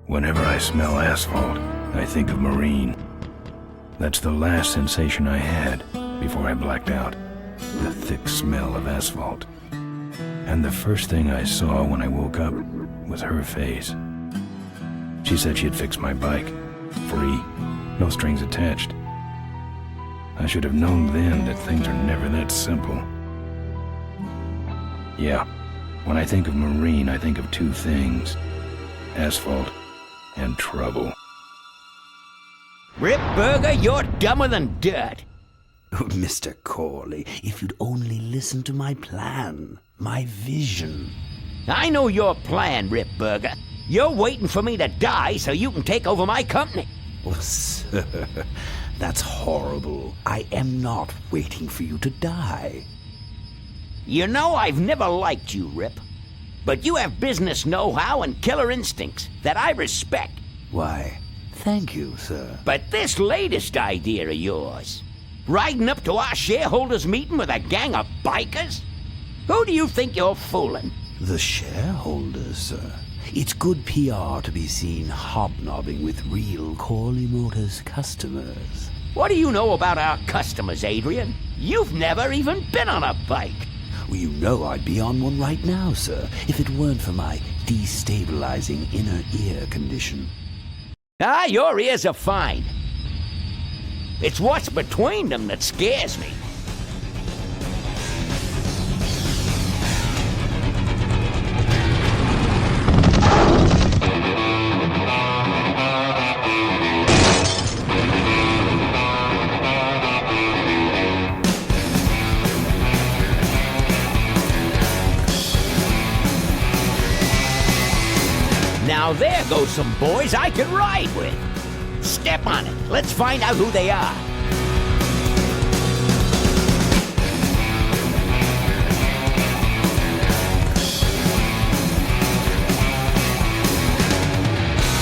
Whenever I smell asphalt, I think of Marine. That's the last sensation I had before I blacked out. The thick smell of asphalt. And the first thing I saw when I woke up was her face. She said she'd fix my bike. Free. No strings attached. I should have known then that things are never that simple. Yeah, when I think of Marine, I think of two things. Asphalt and trouble. Rip Burger, you're dumber than dirt. Oh, Mr. Corley, if you'd only listen to my plan, my vision. I know your plan, Rip Burger. You're waiting for me to die so you can take over my company. Oh, sir, that's horrible. I am not waiting for you to die. You know I've never liked you, Rip. But you have business know-how and killer instincts that I respect. Why, thank you, sir. But this latest idea of yours, riding up to our shareholders' meeting with a gang of bikers? Who do you think you're fooling? The shareholders, sir. It's good PR to be seen hobnobbing with real Corley Motors customers. What do you know about our customers, Adrian? You've never even been on a bike. Well, you know I'd be on one right now, sir, if it weren't for my destabilizing inner ear condition. Ah, your ears are fine. It's what's between them that scares me. Now there goes some boys I could ride with. Step on it. Let's find out who they are.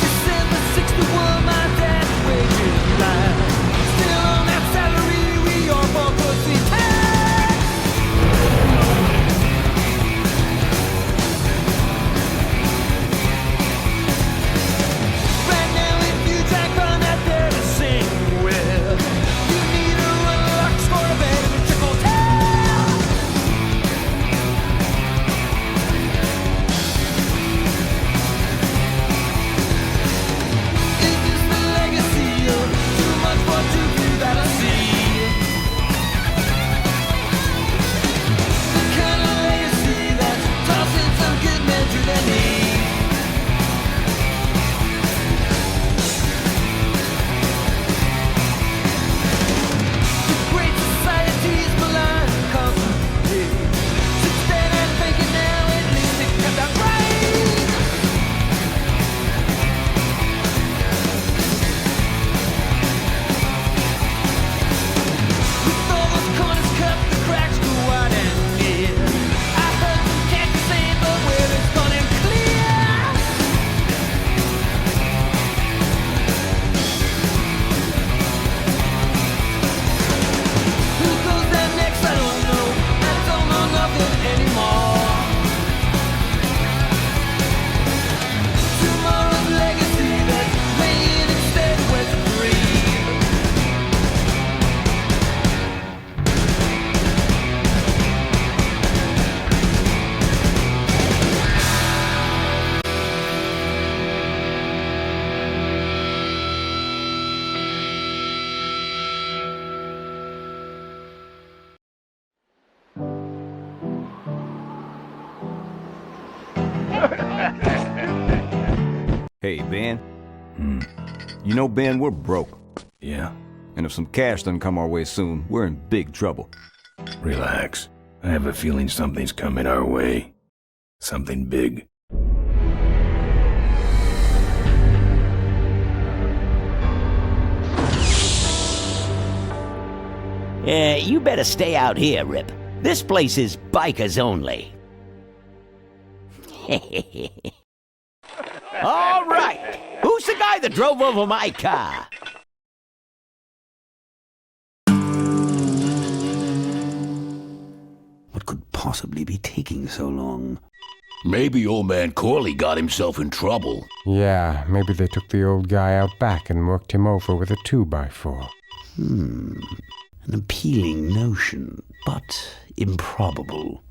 December 61, my dad's wages line. Still on that salary, we all for pussy tax. Right now, if you jack on that there to sing with, you need a run luck, score a bet in a triple tail. Is this the legacy of too much for too few that I see? The kind of legacy that's tossing some good men to their knees. The great society's blind constantly. Since then I'm thinking now at least it got that right. With all those corners cut, the cracks go wide and near. I heard some cats saying, but where it's gone and clear. Who goes down next? I don't know. I don't know nothing anymore. Tomorrow's legacy that's laying instead where to breathe. Hey, Ben. You know, Ben, we're broke. Yeah? And if some cash doesn't come our way soon, we're in big trouble. Relax. I have a feeling something's coming our way. Something big. You better stay out here, Rip. This place is bikers only. All right. Who's the guy that drove over my car? What could possibly be taking so long? Maybe old man Corley got himself in trouble. Yeah, maybe they took the old guy out back and worked him over with a 2x4. An appealing notion, but improbable.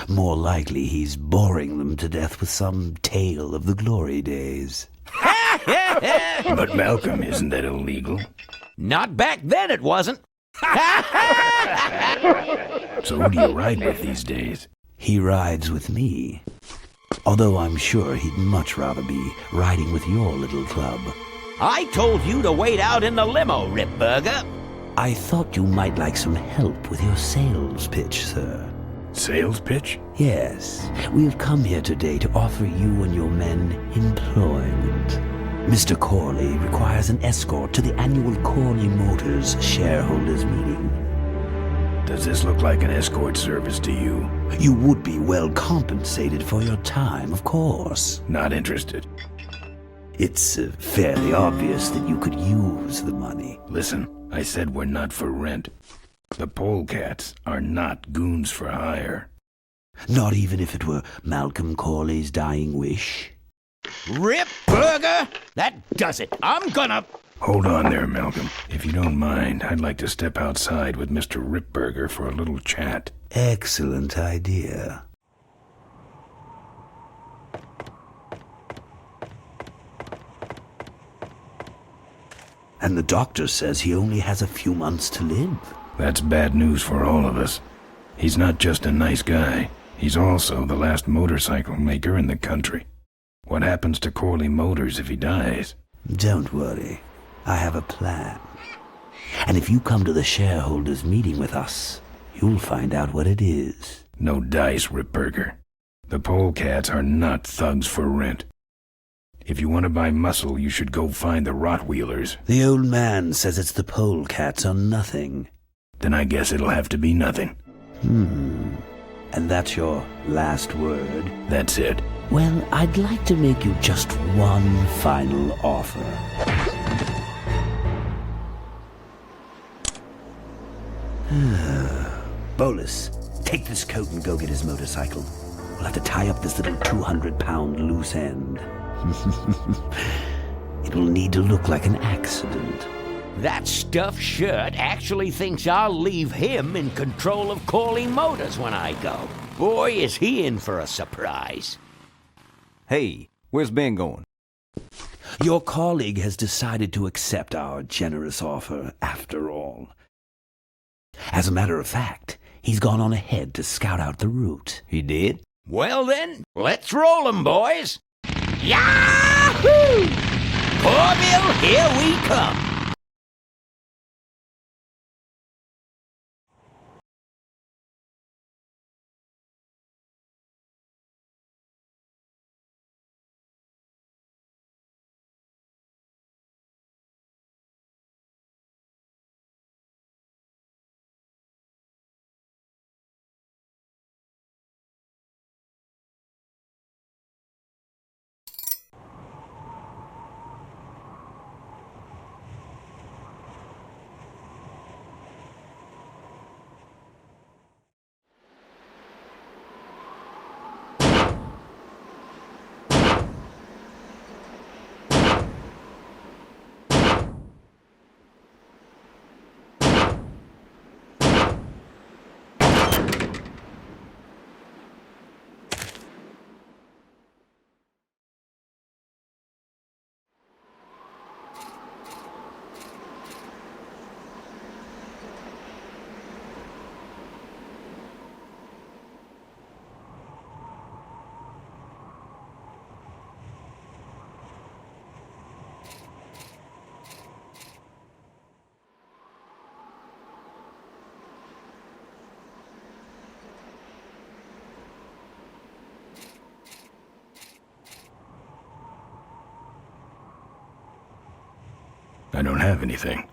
More likely he's boring them to death with some tale of the glory days. But Malcolm, isn't that illegal? Not back then, it wasn't. So who do you ride with these days? He rides with me. Although I'm sure he'd much rather be riding with your little club. I told you to wait out in the limo, Ripburger. I thought you might like some help with your sales pitch, sir. Sales pitch? Yes, we have come here today to offer you and your men employment. Mr. Corley requires an escort to the annual Corley Motors shareholders meeting. Does this look like an escort service to you? You would be well compensated for your time, of course. Not interested. It's fairly obvious that you could use the money. Listen, I said we're not for rent. The polecats are not goons for hire. Not even if it were Malcolm Corley's dying wish. Ripburger, that does it. I'm gonna... Hold on there, Malcolm. If you don't mind, I'd like to step outside with Mr. Ripburger for a little chat. Excellent idea. And the doctor says he only has a few months to live. That's bad news for all of us. He's not just a nice guy. He's also the last motorcycle maker in the country. What happens to Corley Motors if he dies? Don't worry. I have a plan. And if you come to the shareholders' meeting with us, you'll find out what it is. No dice, Ripburger. The polecats are not thugs for rent. If you want to buy muscle, you should go find the Rottweilers. The old man says it's the polecats or nothing. Then I guess it'll have to be nothing. And that's your last word? That's it. Well, I'd like to make you just one final offer. Bolus, take this coat and go get his motorcycle. We'll have to tie up this little 200-pound loose end. It will need to look like an accident. That stuffed shirt actually thinks I'll leave him in control of Corley Motors when I go. Boy, is he in for a surprise. Hey, where's Ben going? Your colleague has decided to accept our generous offer after all. As a matter of fact, he's gone on ahead to scout out the route. He did? Well then, let's roll 'em, boys. Yahoo! Corville, here we come. I don't have anything.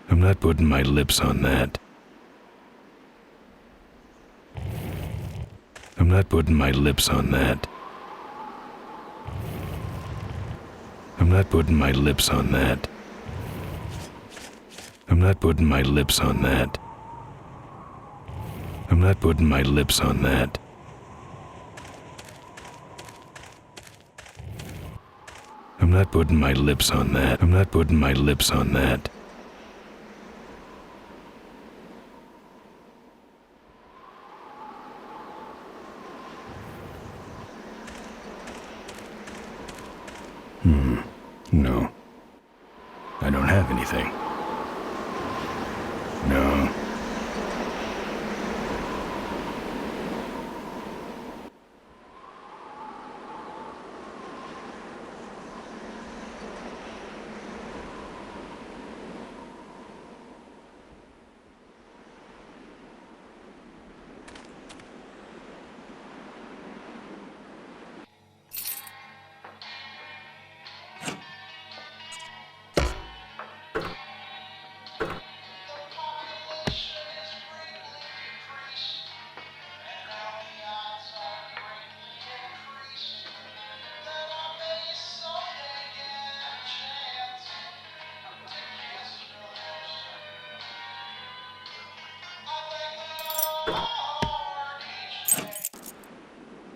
I'm not putting my lips on that. I'm not putting my lips on that. I'm not putting my lips on that. I'm not putting my lips on that. I'm not putting my lips on that. I'm not putting my lips on that. I'm not putting my lips on that. No. I don't have anything. No.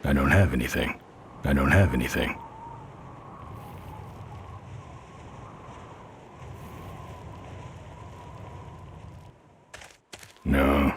I don't have anything. I don't have anything. No.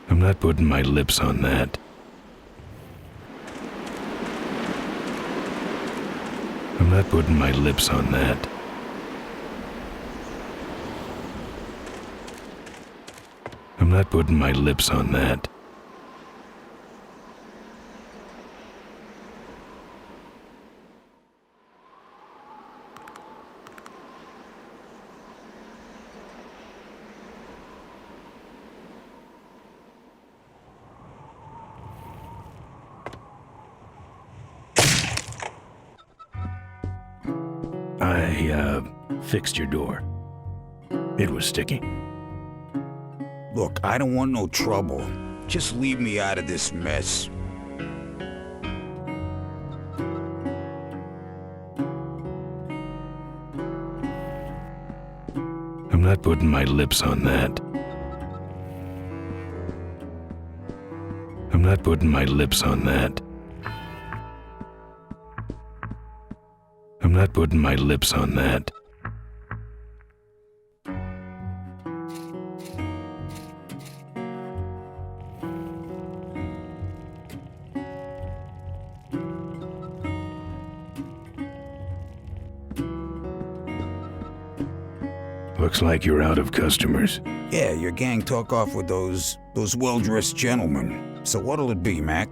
I'm not putting my lips on that. I'm not putting my lips on that. I'm not putting my lips on that. I fixed your door. It was sticky. Look, I don't want no trouble. Just leave me out of this mess. I'm not putting my lips on that. I'm not putting my lips on that. I'm not putting my lips on that. Looks like you're out of customers. Yeah, your gang took off with those well-dressed gentlemen. So what'll it be, Mac?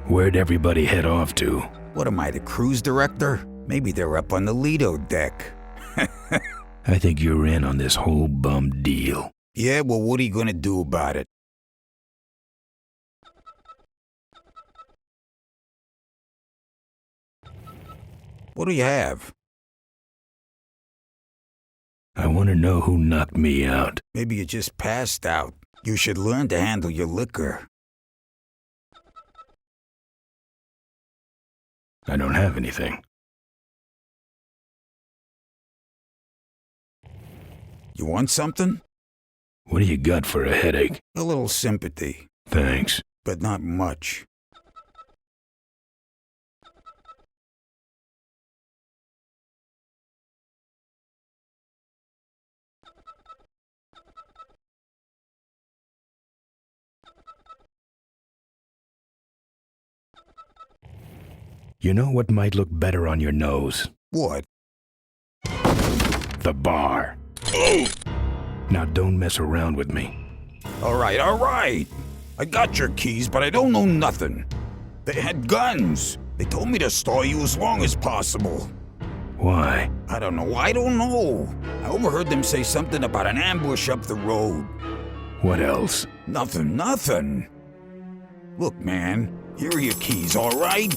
Where'd everybody head off to? What am I, the cruise director? Maybe they're up on the Lido deck. I think you're in on this whole bum deal. Yeah, well, what are you gonna do about it? What do you have? I want to know who knocked me out. Maybe you just passed out. You should learn to handle your liquor. I don't have anything. You want something? What do you got for a headache? A little sympathy, Thanks. but not much. You know what might look better on your nose? What? The bar. Now don't mess around with me. All right. I got your keys, but I don't know nothing. They had guns. They told me to stall you as long as possible. Why? I don't know. I overheard them say something about an ambush up the road. What else? Nothing. Look, man, here are your keys, all right?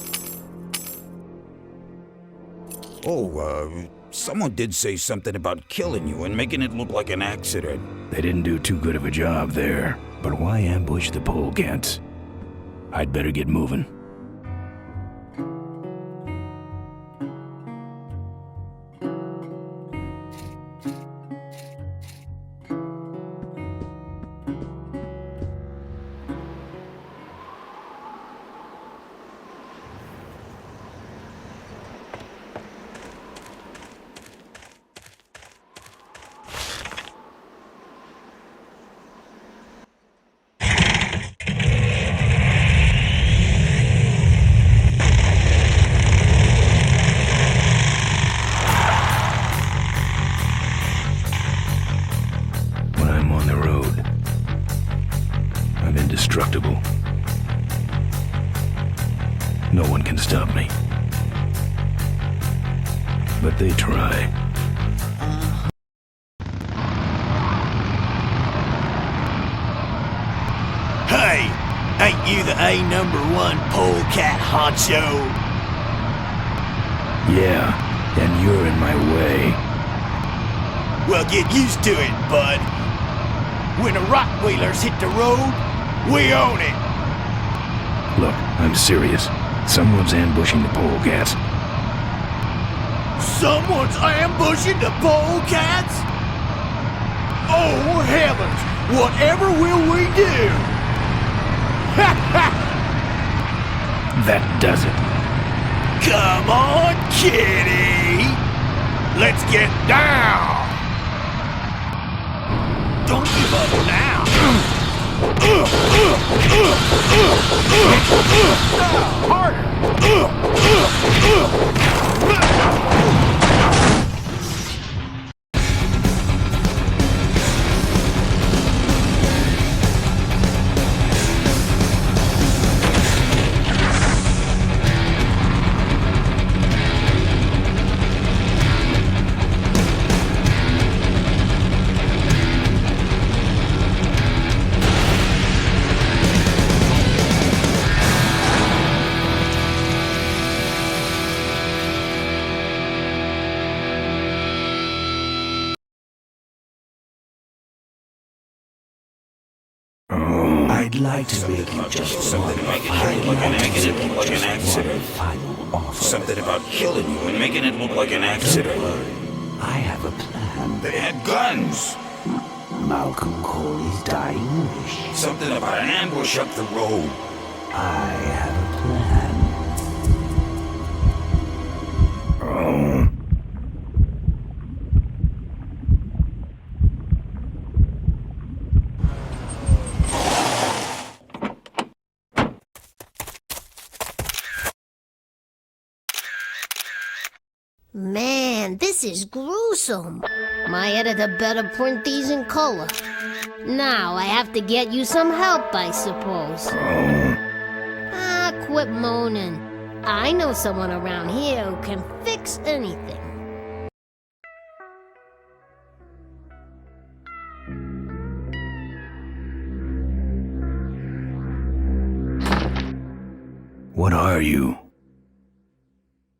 Oh, someone did say something about killing you and making it look like an accident. They didn't do too good of a job there. But why ambush the polecats? I'd better get moving. Indestructible. No one can stop me. But they try. Hey! Ain't you the A#1 polecat honcho? Yeah, and you're in my way. Well, get used to it, bud. When the Rockwheelers hit the road, we own it. Look, I'm serious. Someone's ambushing the polecats. Someone's ambushing the polecats? Oh, heavens! Whatever will we do? That does it. Come on, kitty! Let's get down! Don't give up now! I'd like to make you just Something about making it look like an accident. final offer. Something about killing you and making it look like an accident. I have a plan. They had guns. Malcolm Corley's dying wish. Something about an ambush up the road. I have a plan. Man, this is gruesome. My editor better print these in color. Now I have to get you some help, I suppose. Ah, quit moaning. I know someone around here who can fix anything. What are you?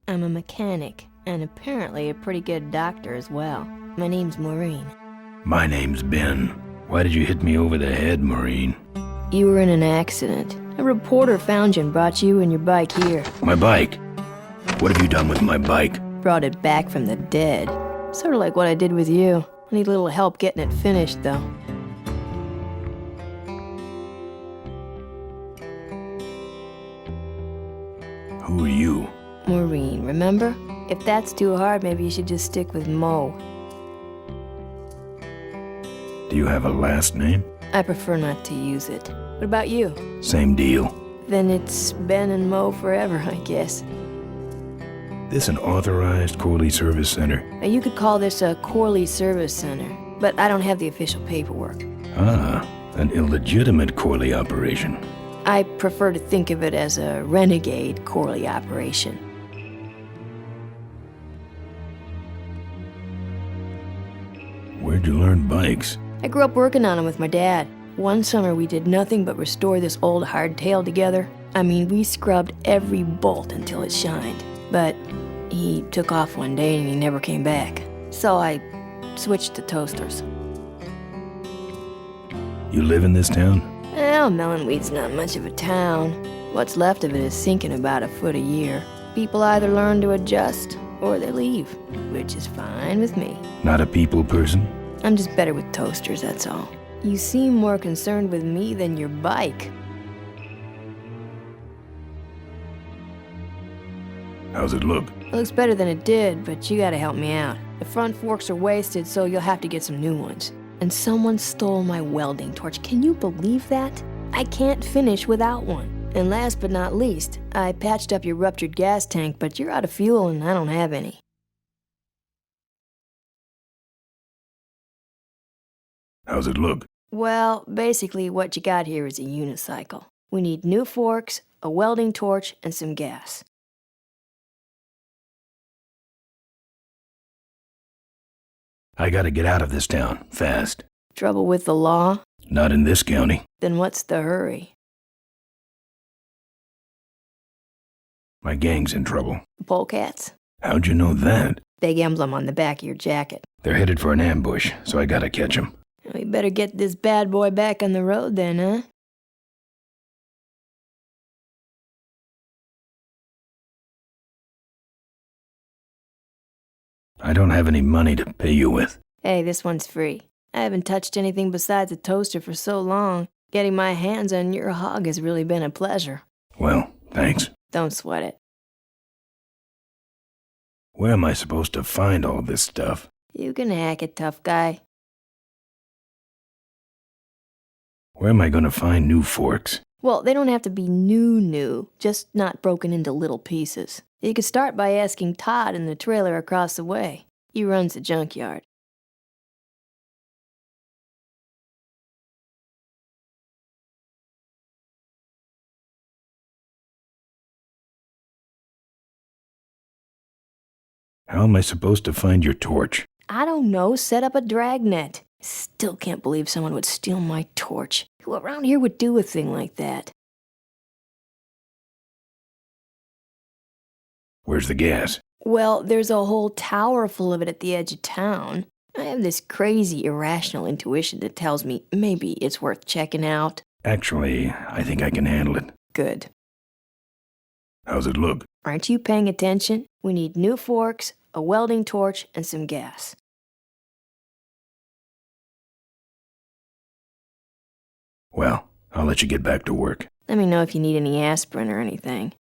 I'm a mechanic, and apparently a pretty good doctor as well. My name's Maureen. My name's Ben. Why did you hit me over the head, Maureen? You were in an accident. A reporter found you and brought you and your bike here. My bike? What have you done with my bike? Brought it back from the dead. Sort of like what I did with you. I need a little help getting it finished, though. Who are you? Maureen, remember? If that's too hard, maybe you should just stick with Mo. Do you have a last name? I prefer not to use it. What about you? Same deal. Then it's Ben and Mo forever, I guess. this an authorized Corley Service Center? You could call this a Corley Service Center, but I don't have the official paperwork. Ah, an illegitimate Corley operation. I prefer to think of it as a renegade Corley operation. Where'd you learn bikes? I grew up working on them with my dad. One summer we did nothing but restore this old hardtail together. I mean, we scrubbed every bolt until it shined. But he took off one day and he never came back. So I switched to toasters. You live in this town? Well, Melonweed's not much of a town. What's left of it is sinking about a foot a year. People either learn to adjust or they leave, which is fine with me. Not a people person? I'm just better with toasters, that's all. You seem more concerned with me than your bike. How's it look? It looks better than it did, but you gotta help me out. The front forks are wasted, so you'll have to get some new ones. And someone stole my welding torch. Can you believe that? I can't finish without one. And last but not least, I patched up your ruptured gas tank, but you're out of fuel and I don't have any. How's it look? Well, basically what you got here is a unicycle. We need new forks, a welding torch, and some gas. I gotta get out of this town, fast. Trouble with the law? Not in this county. Then what's the hurry? My gang's in trouble. Polecats? How'd you know that? Big emblem on the back of your jacket. They're headed for an ambush, so I gotta catch 'em. We better get this bad boy back on the road then, huh? I don't have any money to pay you with. Hey, this one's free. I haven't touched anything besides a toaster for so long. Getting my hands on your hog has really been a pleasure. Well, thanks. Don't sweat it. Where am I supposed to find all this stuff? You can hack it, tough guy. Where am I gonna find new forks? Well, they don't have to be new, just not broken into little pieces. You could start by asking Todd in the trailer across the way. He runs the junkyard. How am I supposed to find your torch? I don't know, set up a dragnet. Still can't believe someone would steal my torch. Who around here would do a thing like that? Where's the gas? Well, there's a whole tower full of it at the edge of town. I have this crazy, irrational intuition that tells me maybe it's worth checking out. Actually, I think I can handle it. Good. How's it look? Aren't you paying attention? We need new forks, a welding torch, and some gas. Well, I'll let you get back to work. Let me know if you need any aspirin or anything.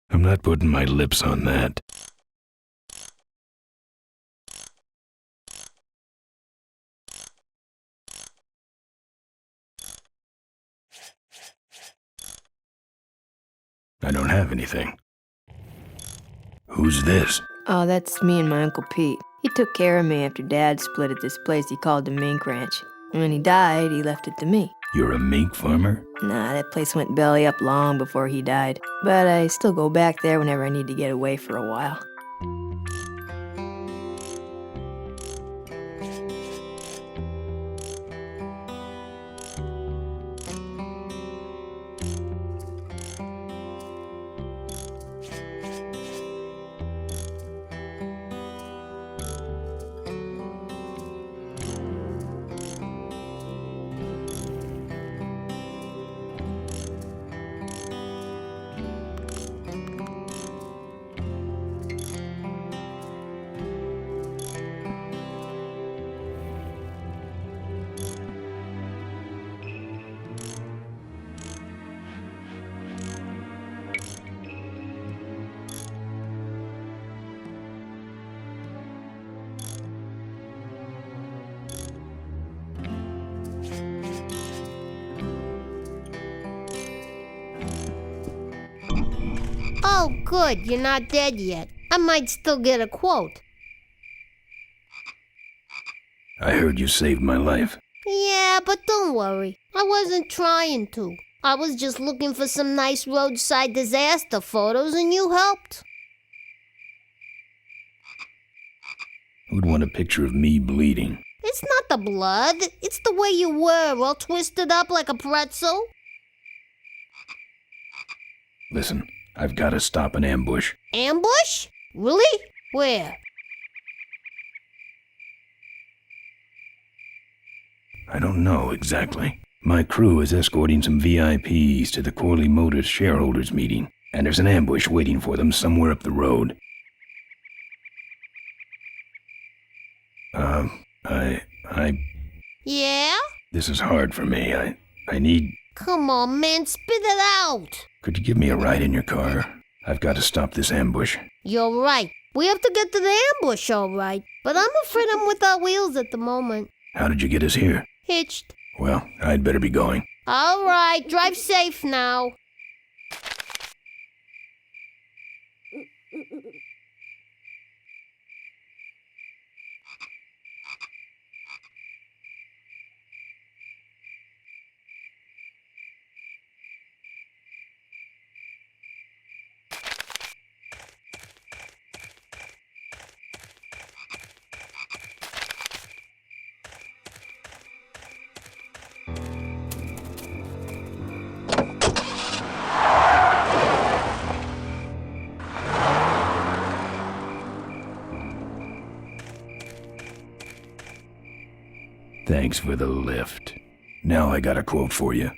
I'm not putting my lips on that. I don't have anything. Who's this? Oh, that's me and my Uncle Pete. He took care of me after Dad split at this place he called the Mink Ranch. And when he died, he left it to me. You're a mink farmer? Nah, that place went belly up long before he died. But I still go back there whenever I need to get away for a while. Oh, good, you're not dead yet. I might still get a quote. I heard you saved my life. Yeah, but don't worry. I wasn't trying to. I was just looking for some nice roadside disaster photos and you helped. Who'd want a picture of me bleeding? It's not the blood. It's the way you were, all twisted up like a pretzel. Listen, I've got to stop an ambush. Ambush? Really? Where? I don't know exactly. My crew is escorting some VIPs to the Corley Motors shareholders meeting, and there's an ambush waiting for them somewhere up the road. Yeah? This is hard for me. I need... Come on, man, spit it out. Could you give me a ride in your car? I've got to stop this ambush. You're right. We have to get to the ambush, all right. But I'm afraid I'm without wheels at the moment. How did you get us here? Hitched. Well, I'd better be going. All right, drive safe now. Thanks for the lift. Now I got a quote for you.